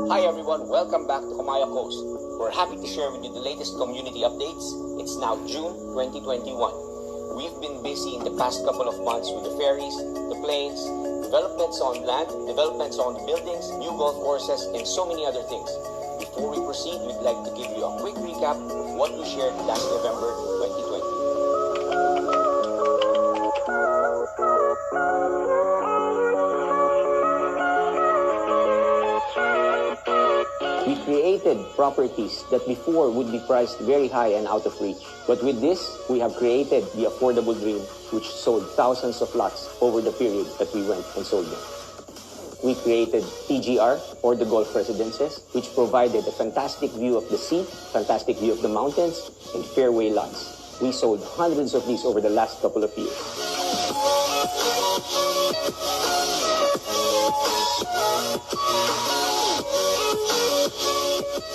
Hi everyone, welcome back to Camaya Coast. We're happy to share with you the latest community updates. It's now June 2021. We've been busy in the past couple of months with the ferries, the planes, developments on land, developments on the buildings, new golf courses, and so many other things. Before we proceed, we'd like to give you a quick recap of what we shared last November 2020. We created properties that before would be priced very high and out of reach. But with this, we have created the affordable dream, which sold thousands of lots over the period that we went and sold them. We created TGR, or the Golf Residences, which provided a fantastic view of the sea, fantastic view of the mountains, and fairway lots. We sold hundreds of these over the last couple of years.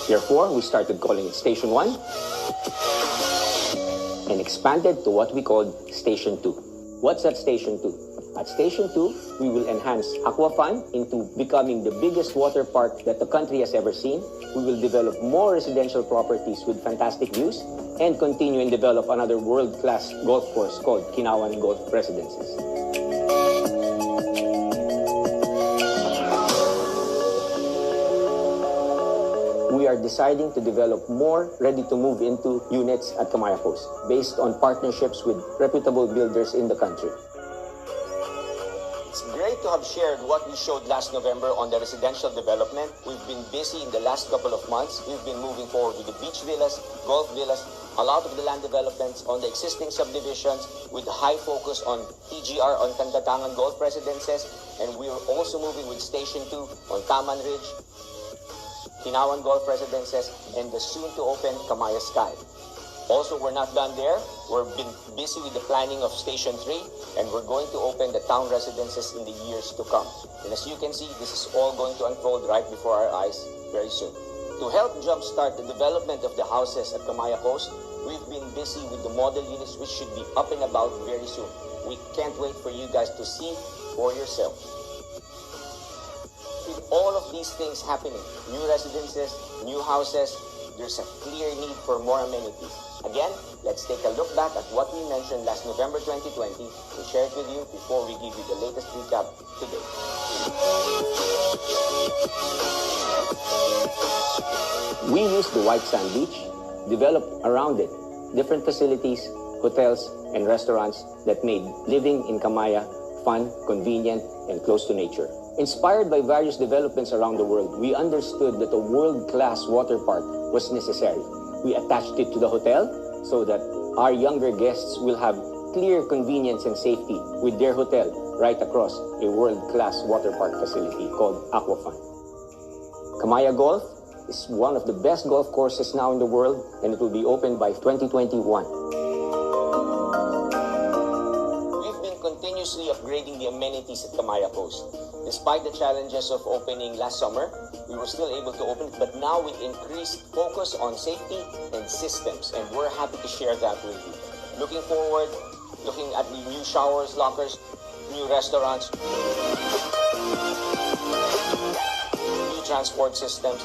Therefore, we started calling it Station 1 and expanded to what we called Station 2. What's at Station 2? At Station 2, we will enhance Aquafun into becoming the biggest water park that the country has ever seen. We will develop more residential properties with fantastic views and continue and develop another world-class golf course called Kinawan Golf Residences. We are deciding to develop more ready-to-move into units at Camaya Coast based on partnerships with reputable builders in the country. It's great to have shared what we showed last November on the residential development. We've been busy in the last couple of months. We've been moving forward with the beach villas, golf villas, a lot of the land developments on the existing subdivisions with high focus on TGR on Kandatangan Golf Residences, and we're also moving with Station 2 on Taman Ridge, Kinawan Golf Residences, and the soon-to-open Camaya Sky. Also, we're not done there. We've been busy with the planning of Station 3, and we're going to open the town residences in the years to come. And as you can see, this is all going to unfold right before our eyes very soon. To help jumpstart the development of the houses at Camaya Coast, we've been busy with the model units which should be up and about very soon. We can't wait for you guys to see for yourselves. With all of these things happening, new residences, new houses, there's a clear need for more amenities. Again, let's take a look back at what we mentioned last November 2020 and share it with you before we give you the latest recap today. We used the white sand beach, developed around it different facilities, hotels, and restaurants that made living in Camaya fun, convenient, and close to nature. Inspired by various developments around the world, we understood that a world-class water park was necessary. We attached it to the hotel so that our younger guests will have clear convenience and safety with their hotel right across a world-class water park facility called Aquafun. Camaya Golf is one of the best golf courses now in the world, and it will be opened by 2021. Continuously upgrading the amenities at Camaya Coast. Despite the challenges of opening last summer, we were still able to open it, but now with increased focus on safety and systems, and we're happy to share that with you. Looking forward, looking at the new showers, lockers, new restaurants, new transport systems,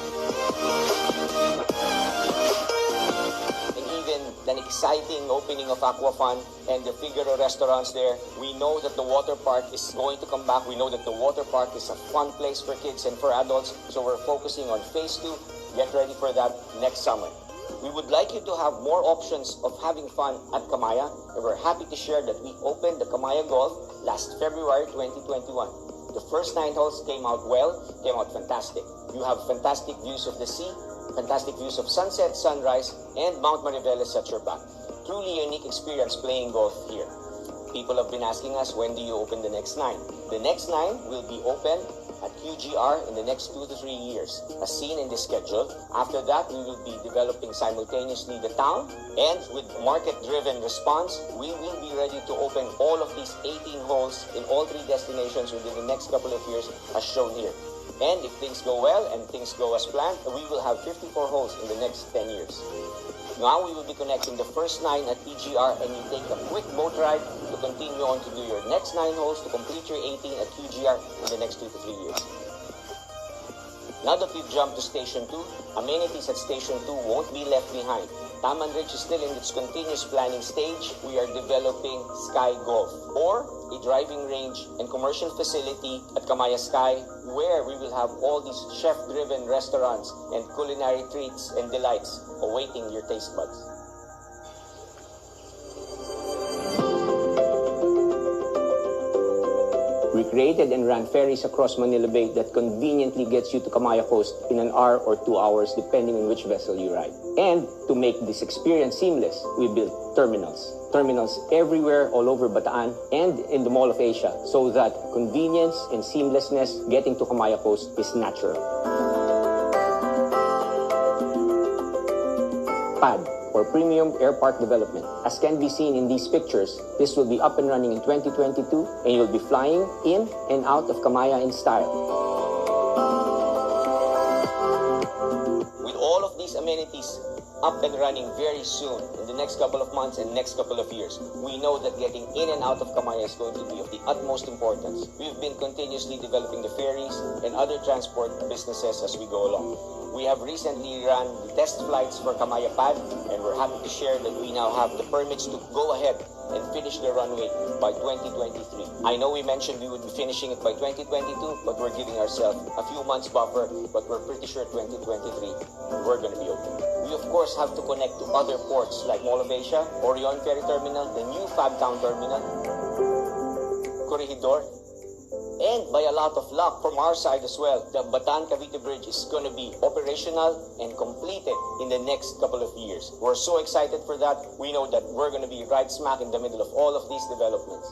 an exciting opening of Aquafun and the Figaro restaurants there. We know that the water park is going to come back. We know that the water park is a fun place for kids and for adults. So we're focusing on phase 2. Get ready for that next summer. We would like you to have more options of having fun at Camaya, and we're happy to share that we opened the Camaya Golf last February 2021. The first 9 holes came out fantastic. You have fantastic views of the sea, fantastic views of sunset, sunrise, and Mount Mariveles at your back. Truly unique experience playing golf here. People have been asking us, when do you open the next 9? The next 9 will be open at QGR in the next 2 to 3 years, as seen in this schedule. After that, we will be developing simultaneously the town, and with market-driven response, we will be ready to open all of these 18 holes in all 3 destinations within the next couple of years, as shown here. And if things go well and things go as planned, we will have 54 holes in the next 10 years. Now we will be connecting the first 9 at TGR, and you take a quick boat ride to continue on to do your next 9 holes to complete your 18 at QGR in the next 2 to 3 years. Now that we've jumped to Station 2, amenities at Station 2 won't be left behind. Taman Ridge is still in its continuous planning stage. We are developing Sky Golf, or a driving range and commercial facility at Camaya Sky, where we will have all these chef-driven restaurants and culinary treats and delights awaiting your taste buds. We created and ran ferries across Manila Bay that conveniently gets you to Camaya Coast in an hour or 2 hours depending on which vessel you ride. And to make this experience seamless, we built terminals. Terminals everywhere all over Bataan and in the Mall of Asia so that convenience and seamlessness getting to Camaya Coast is natural. PAD, or Premium Air Park Development. As can be seen in these pictures, this will be up and running in 2022 and you'll be flying in and out of Camaya in style. With all of these amenities up and running very soon, in the next couple of months and next couple of years, we know that getting in and out of Camaya is going to be of the utmost importance. We've been continuously developing the ferries and other transport businesses as we go along. We have recently run the test flights for Camaya Pad, and we're happy to share that we now have the permits to go ahead and finish the runway by 2023. I know we mentioned we would be finishing it by 2022, but we're giving ourselves a few months buffer, but we're pretty sure 2023, we're going to be open. We of course have to connect to other ports like Mall of Asia, Orion Ferry Terminal, the new Fab Town Terminal, Corregidor, and by a lot of luck from our side as well, the Bataan-Cavite Bridge is going to be operational and completed in the next couple of years. We're so excited for that. We know that we're going to be right smack in the middle of all of these developments.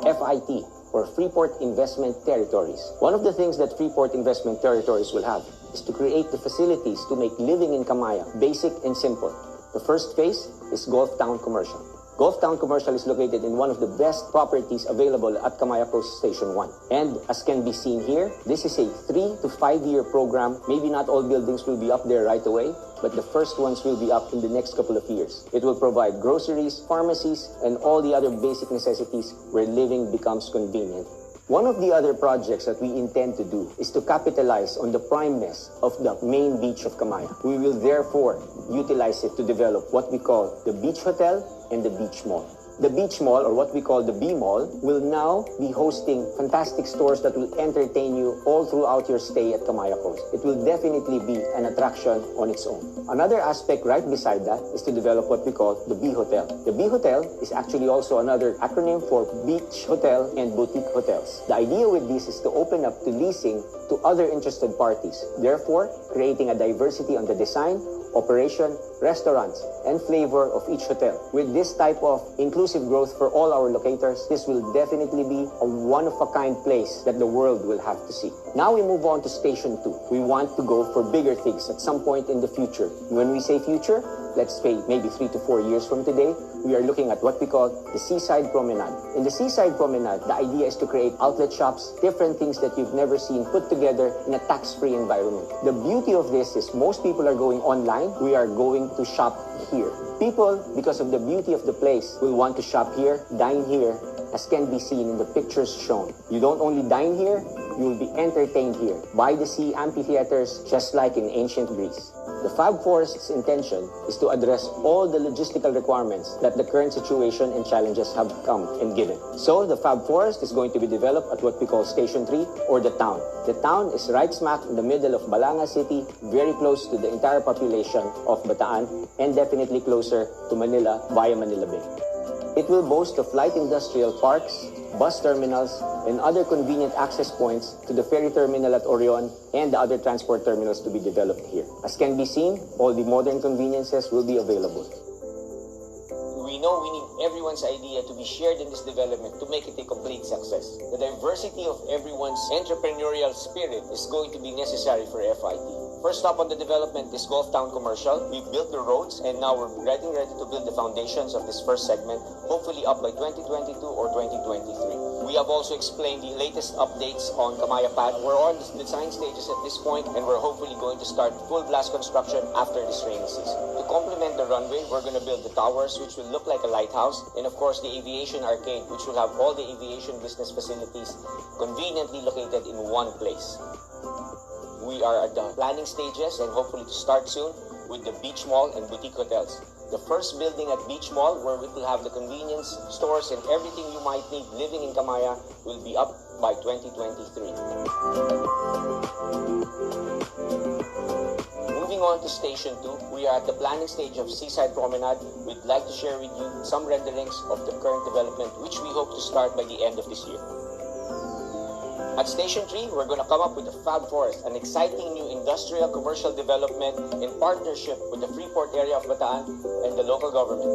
FIT, or Freeport Investment Territories. One of the things that Freeport Investment Territories will have is to create the facilities to make living in Camaya basic and simple. The first phase is Golf Town Commercial. Golf Town Commercial is located in one of the best properties available at Camaya Coast Station 1. And as can be seen here, this is a 3 to 5 year program. Maybe not all buildings will be up there right away, but the first ones will be up in the next couple of years. It will provide groceries, pharmacies, and all the other basic necessities where living becomes convenient. One of the other projects that we intend to do is to capitalize on the primeness of the main beach of Camaya. We will therefore utilize it to develop what we call the Beach Hotel and the Beach Mall. The Beach Mall, or what we call the B Mall, will now be hosting fantastic stores that will entertain you all throughout your stay at Camaya Coast. It will definitely be an attraction on its own. Another aspect right beside that is to develop what we call the B Hotel. The B Hotel is actually also another acronym for Beach Hotel and Boutique Hotels. The idea with this is to open up to leasing to other interested parties, therefore creating a diversity on the design, operation, restaurants, and flavor of each hotel. With this type of inclusive growth for all our locators, this will definitely be a one-of-a-kind place that the world will have to see. Now we move on to Station 2. We want to go for bigger things at some point in the future. When we say future, let's say maybe 3 to 4 years from today, we are looking at what we call the Seaside Promenade. In the Seaside Promenade, the idea is to create outlet shops, different things that you've never seen put together in a tax-free environment. The beauty of this is most people are going online. We are going to shop here. People, because of the beauty of the place, will want to shop here, dine here, as can be seen in the pictures shown. You don't only dine here, you will be entertained here by the sea amphitheaters, just like in ancient Greece. The Fab Forest's intention is to address all the logistical requirements that the current situation and challenges have come and given. So the Fab Forest is going to be developed at what we call Station 3, or the town. The town is right smack in the middle of Balanga City, very close to the entire population of Bataan, and definitely closer to Manila via Manila Bay. It will boast of light industrial parks, bus terminals, and other convenient access points to the ferry terminal at Orion and the other transport terminals to be developed here. As can be seen, all the modern conveniences will be available. We know we need everyone's idea to be shared in this development to make it a complete success. The diversity of everyone's entrepreneurial spirit is going to be necessary for FIT. First stop on the development is Golf Town Commercial. We've built the roads and now we're ready to build the foundations of this first segment, hopefully up by 2022 or 2023. We have also explained the latest updates on Camaya Pad. We're on the design stages at this point, and we're hopefully going to start full blast construction after this rainy season. To complement the runway, we're going to build the towers, which will look like a lighthouse, and of course the aviation arcade, which will have all the aviation business facilities conveniently located in one place. We are at the planning stages and hopefully to start soon with the beach mall and boutique hotels. The first building at Beach Mall, where we will have the convenience stores and everything you might need living in Camaya, will be up by 2023. Moving on to Station 2, we are at the planning stage of Seaside Promenade. We'd like to share with you some renderings of the current development, which we hope to start by the end of this year. At Station 3, we're going to come up with the Fab Forest, an exciting new industrial commercial development in partnership with the Freeport area of Bataan and the local government.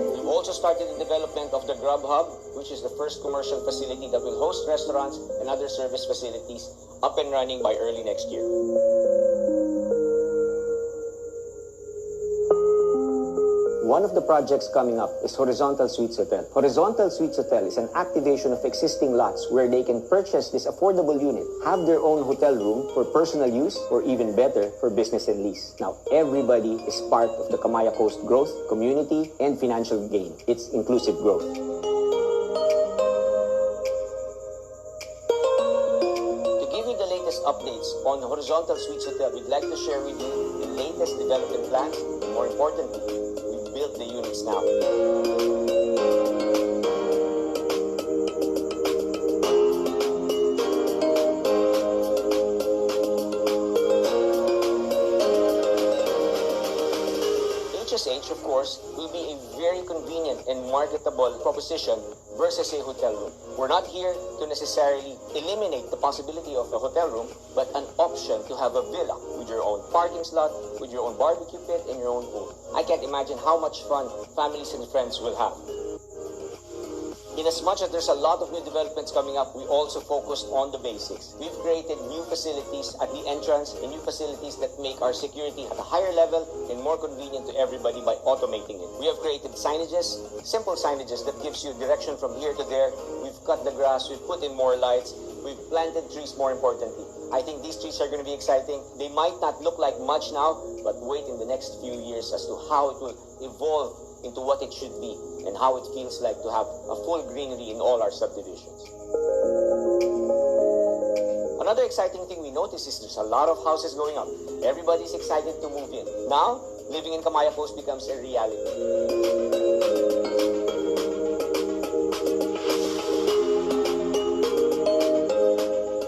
We've also started the development of the Grub Hub, which is the first commercial facility that will host restaurants and other service facilities up and running by early next year. One of the projects coming up is Horizontal Suites Hotel. Horizontal Suites Hotel is an activation of existing lots where they can purchase this affordable unit, have their own hotel room for personal use, or even better, for business and lease. Now, everybody is part of the Camaya Coast growth, community, and financial gain. It's inclusive growth. To give you the latest updates on Horizontal Suites Hotel, we'd like to share with you the latest development plans, and more importantly, build the units now. HSH, of course, will be a very convenient and marketable proposition versus a hotel room. We're not here to necessarily eliminate the possibility of a hotel room, but an option to have a villa with your own parking slot, with your own barbecue pit, and your own pool. I can't imagine how much fun families and friends will have. In as much as there's a lot of new developments coming up, we also focused on the basics. We've created new facilities at the entrance and new facilities that make our security at a higher level and more convenient to everybody by automating it. We have created signages, simple signages that gives you direction from here to there. We've cut the grass, we've put in more lights, we've planted trees more importantly. I think these trees are going to be exciting. They might not look like much now, but wait in the next few years as to how it will evolve into what it should be and how it feels like to have a full greenery in all our subdivisions. Another exciting thing we notice is there's a lot of houses going up. Everybody's excited to move in. Now, living in Camaya Coast becomes a reality.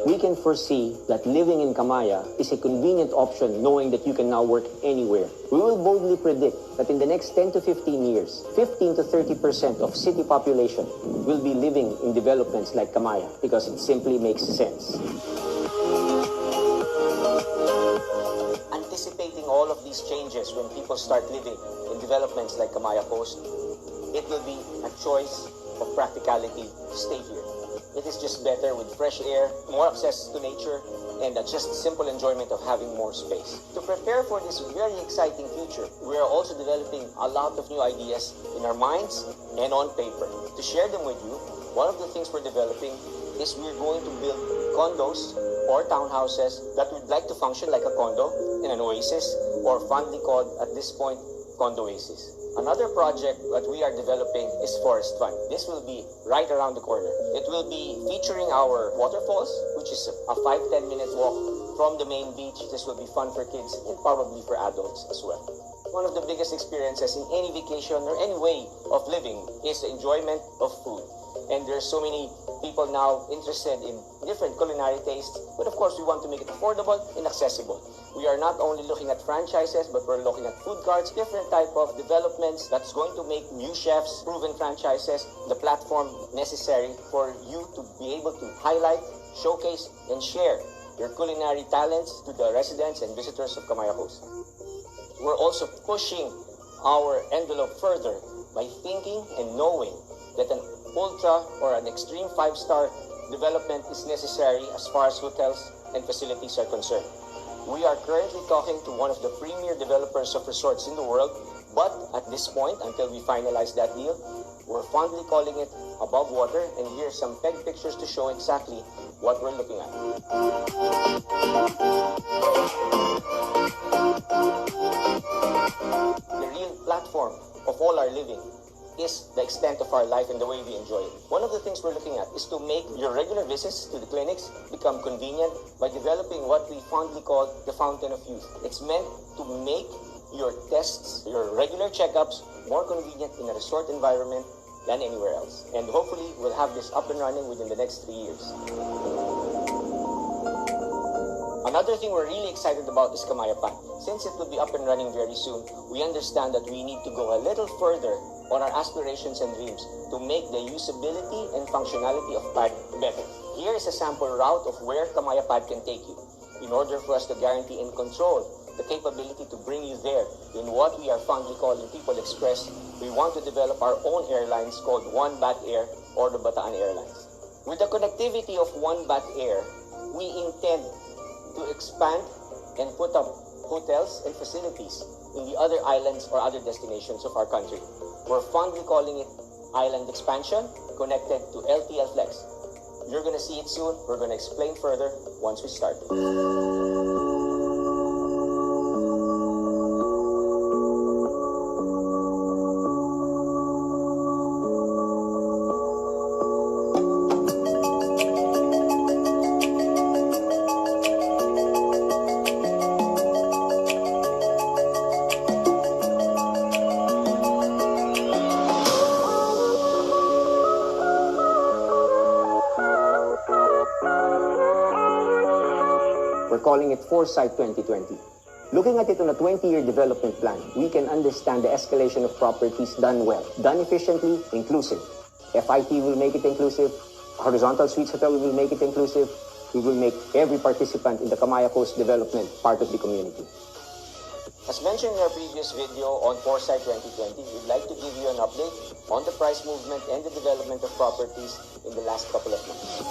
We can foresee that living in Camaya is a convenient option knowing that you can now work anywhere. We will boldly predict that in the next 10 to 15 years, 15 to 30% of city population will be living in developments like Camaya because it simply makes sense. Anticipating all of these changes when people start living in developments like Camaya Coast, it will be a choice of practicality to stay here. It is just better with fresh air, more access to nature, and just simple enjoyment of having more space. To prepare for this very exciting future, we are also developing a lot of new ideas in our minds and on paper. To share them with you, one of the things we're developing is we're going to build condos or townhouses that would like to function like a condo in an oasis, or fondly called at this point, condo oasis. Another project that we are developing is Forest Fun. This will be right around the corner. It will be featuring our waterfalls, which is a 5-10 minute walk from the main beach. This will be fun for kids and probably for adults as well. One of the biggest experiences in any vacation or any way of living is the enjoyment of food. And there's so many people now interested in different culinary tastes, but of course we want to make it affordable and accessible. We are not only looking at franchises, but we're looking at food carts, different type of developments that's going to make new chefs, proven franchises, the platform necessary for you to be able to highlight, showcase, and share your culinary talents to the residents and visitors of Camaya Coast. We're also pushing our envelope further by thinking and knowing that an ultra or an extreme 5-star development is necessary as far as hotels and facilities are concerned. We are currently talking to one of the premier developers of resorts in the world, but at this point, until we finalize that deal, we're fondly calling it above water, and here's some peg pictures to show exactly what we're looking at. The real platform of all our living is the extent of our life and the way we enjoy it. One of the things we're looking at is to make your regular visits to the clinics become convenient by developing what we fondly call the fountain of youth. It's meant to make your tests, your regular checkups, more convenient in a resort environment than anywhere else. And hopefully, we'll have this up and running within the next 3 years. Another thing we're really excited about is Camaya Pad. Since it will be up and running very soon, we understand that we need to go a little further on our aspirations and dreams to make the usability and functionality of Pad better. Here is a sample route of where Camaya Pad can take you. In order for us to guarantee and control the capability to bring you there in what we are fondly calling People Express, we want to develop our own airlines called One Bat Air or the Bataan Airlines. With the connectivity of One Bat Air, we intend to expand and put up hotels and facilities in the other islands or other destinations of our country. We're fondly calling it Island Expansion, connected to LTL Flex. You're going to see it soon. We're going to explain further once we start. We're calling it Foresight 2020. Looking at it on a 20-year development plan, we can understand the escalation of properties done well, done efficiently, inclusive. FIT will make it inclusive. Horizontal Suites Hotel will make it inclusive. We will make every participant in the Camaya Coast development part of the community. As mentioned in our previous video on Foresight 2020, we'd like to give you an update on the price movement and the development of properties in the last couple of months.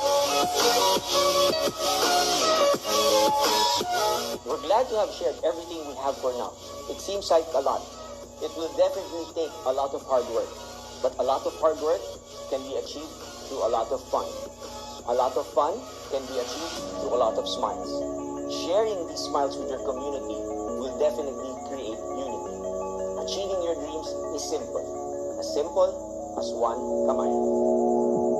We're glad to have shared everything we have for now. It seems like a lot. It will definitely take a lot of hard work, but a lot of hard work can be achieved through a lot of fun. A lot of fun can be achieved through a lot of smiles. Sharing these smiles with your community will definitely create unity. Achieving your dreams is simple. As simple as one Camaya.